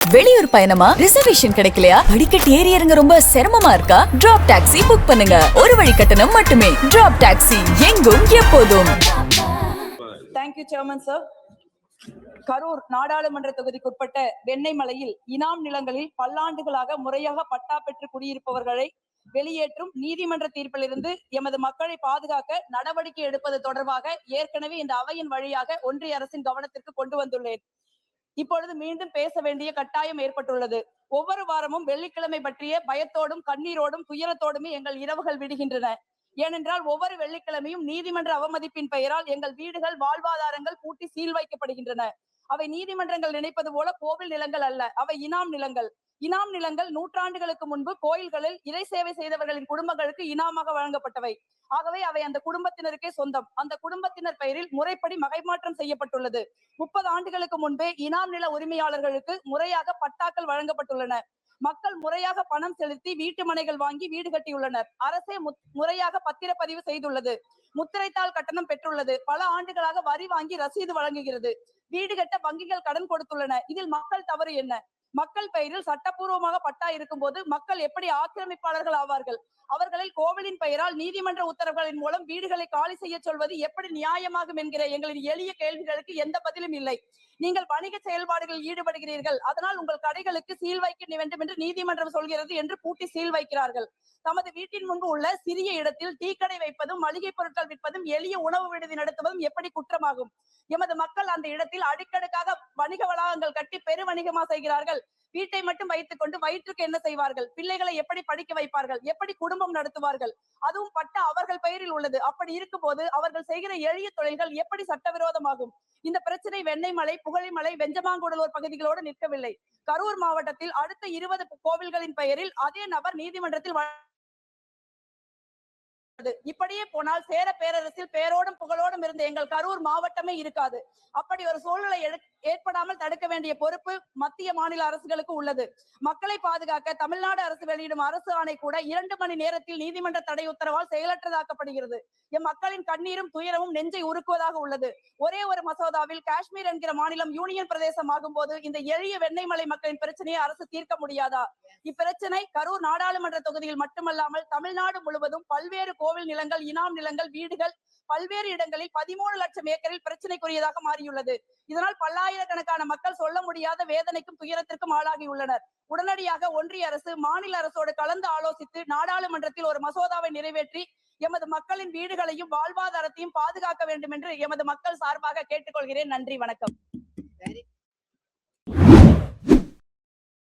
வெளியூர் பயணமா? ரிசர்வேஷன் கிடைக்கலையா? படிக்கட்டு ஏறி இறங்க ரொம்ப சிரமமா இருக்கா? டிராப் டாக்ஸி புக் பண்ணுங்க. ஒரு வழி கட்டணம் மட்டுமே. டிராப் டாக்ஸி, எங்கும் எப்போதும். Thank you, Chairman, sir. Karur நாடாளுமன்ற தொகுதிக்குட்பட்ட வெண்ணெய்மலையில் இனாம் நிலங்களில் பல்லாண்டுகளாக முறையாக பட்டா பெற்று குடியிருப்பவர்களை வெளியேற்றும் நீதிமன்ற தீர்ப்பிலிருந்து எமது மக்களை பாதுகாக்க நடவடிக்கை எடுப்பது தொடர்பாக ஏற்கனவே இந்த அவையின் வழியாக ஒன்றிய அரசின் கவனத்திற்கு கொண்டு வந்துள்ளேன். இப்பொழுது மீண்டும் பேச வேண்டிய கட்டாயம் ஏற்பட்டுள்ளது. ஒவ்வொரு வாரமும் வெள்ளிக்கிழமை பற்றிய பயத்தோடும் கண்ணீரோடும் துயரத்தோடுமே எங்கள் இரவுகள் விடுகின்றன. ஏனென்றால் ஒவ்வொரு வெள்ளிக்கிழமையும் நீதிமன்ற அவமதிப்பின் பெயரால் எங்கள் வீடுகள், வாழ்வாதாரங்கள் பூட்டி சீல் வைக்கப்படுகின்றன. அவை நீதிமன்றங்கள் நினைப்பது போல கோவில் நிலங்கள் அல்ல, அவை இனாம் நிலங்கள். இனாம் நிலங்கள் நூற்றாண்டுகளுக்கு முன்பு கோயில்களில் இறை சேவை செய்தவர்களின் குடும்பங்களுக்கு இனாமாக வழங்கப்பட்டவை. ஆகவே அவை அந்த குடும்பத்தினருக்கே சொந்தம். அந்த குடும்பத்தினர் பெயரில் முறைப்படி மகைமாற்றம் செய்யப்பட்டுள்ளது. 30 ஆண்டுகளுக்கு முன்பே இனாம் நில உரிமையாளர்களுக்கு முறையாக பட்டாக்கள் வழங்கப்பட்டுள்ளன. மக்கள் முறையாக பணம் செலுத்தி வீட்டு மனைகள் வாங்கி வீடு கட்டியுள்ளனர். அரசே முறையாக பத்திரப்பதிவு செய்துள்ளது. முத்திரைத்தாள் கட்டணம் பெற்றுள்ளது. பல ஆண்டுகளாக வரி வாங்கி ரசீது வழங்குகிறது. வீடு கட்ட வங்கிகள் கடன் கொடுத்துள்ளன. இதில் மக்கள் தவறு என்ன? மக்கள் பெயரில் சட்டப்பூர்வமாக பட்டா இருக்கும் போது மக்கள் எப்படி ஆக்கிரமிப்பாளர்கள் ஆவார்கள்? அவர்களில் கோவிலின் பெயரால் நீதிமன்ற உத்தரவுகளின் மூலம் வீடுகளை காலி செய்ய சொல்வது எப்படி நியாயமாகும் என்கிற எங்களின் எளிய கேள்விகளுக்கு எந்த பதிலும் இல்லை. நீங்கள் வணிக செயல்பாடுகளில் ஈடுபடுகிறீர்கள், அதனால் உங்கள் கடைகளுக்கு சீல் வைக்க வேண்டும் என்று நீதிமன்றம் சொல்கிறது என்று பூட்டி சீல் வைக்கிறார்கள். தமது வீட்டின் முன்பு உள்ள சிறிய இடத்தில் டீக்கடை வைப்பதும் மளிகை பொருட்கள் விற்பதும் எளிய உணவு விடுதி நடத்துவதும் எப்படி குற்றமாகும்? எமது மக்கள் அந்த இடத்தில் அடுக்கடுக்காக வணிக வளாகங்கள் கட்டி பெரு வணிகமா செய்கிறார்கள். வீட்டை மட்டும் வைத்துக் கொண்டு வயிற்றுக்கு என்ன செய்வார்கள்? பிள்ளைகளை எப்படி படிக்க வைப்பார்கள்? எப்படி குடும்பம் நடத்துவார்கள்? அதுவும் பட்டா அவர்கள் பெயரில் உள்ளது. அப்படி இருக்கும் போது அவர்கள் செய்கிற எளிய தொழில்கள் எப்படி சட்டவிரோதமாகும்? இந்த பிரச்சனை வெண்ணெய்மலை, புகழிமலை, வெஞ்சமாங்குடலூர் பகுதிகளோடு நிற்கவில்லை. கரூர் மாவட்டத்தில் அடுத்த 20 கோவில்களின் பெயரில் அதே நபர் நீதிமன்றத்தில் இப்படியே போனால் சேர பேரரசில் பேரோடும் புகழோடும் இருந்த எங்கள் கரூர் மாவட்டமே இருக்காது. அப்படி ஒரு சூழ்நிலை ஏற்படாமல் தடுக்க வேண்டிய பொறுப்பு மத்திய மாநில அரசுகளுக்கு உள்ளது. மக்களை பாதுகாக்க தமிழ்நாடு அரசு வெளியிடும் அரசு ஆணை கூட 2 மணி நேரத்தில் நீதிமன்ற தடை உத்தரவால் செயலற்றதாக்கப்படுகிறது. எம் மக்களின் கண்ணீரும் துயரமும் நெஞ்சை உருக்குவதாக உள்ளது. ஒரே ஒரு மசோதாவில் காஷ்மீர் என்கிற மாநிலம் யூனியன் பிரதேசம் ஆகும் போது இந்த எளிய வெண்ணெய்மலை மக்களின் பிரச்சனையை அரசு தீர்க்க முடியாதா? இப்பிரச்சனை கரூர் நாடாளுமன்ற தொகுதியில் மட்டுமல்லாமல் தமிழ்நாடு முழுவதும் பல்வேறு கோவில் நிலங்கள், இனாம் நிலங்கள், வீடுகள் பல்வேறு இடங்களில் 13 லட்சம் ஏக்கரில் பிரச்சனைக்குரியதாக மாறியுள்ளது. இதனால் பல்லாயிரக்கணக்கான மக்கள் சொல்ல முடியாத வேதனைக்கும் துயரத்திற்கும் ஆளாகியுள்ளனர். உடனடியாக ஒன்றிய அரசு மாநில அரசோடு கலந்து ஆலோசித்து நாடாளுமன்றத்தில் ஒரு மசோதாவை நிறைவேற்றி எமது மக்களின் வீடுகளையும் வாழ்வாதாரத்தையும் பாதுகாக்க வேண்டும் என்று எமது மக்கள் சார்பாக கேட்டுக்கொள்கிறேன். நன்றி, வணக்கம்.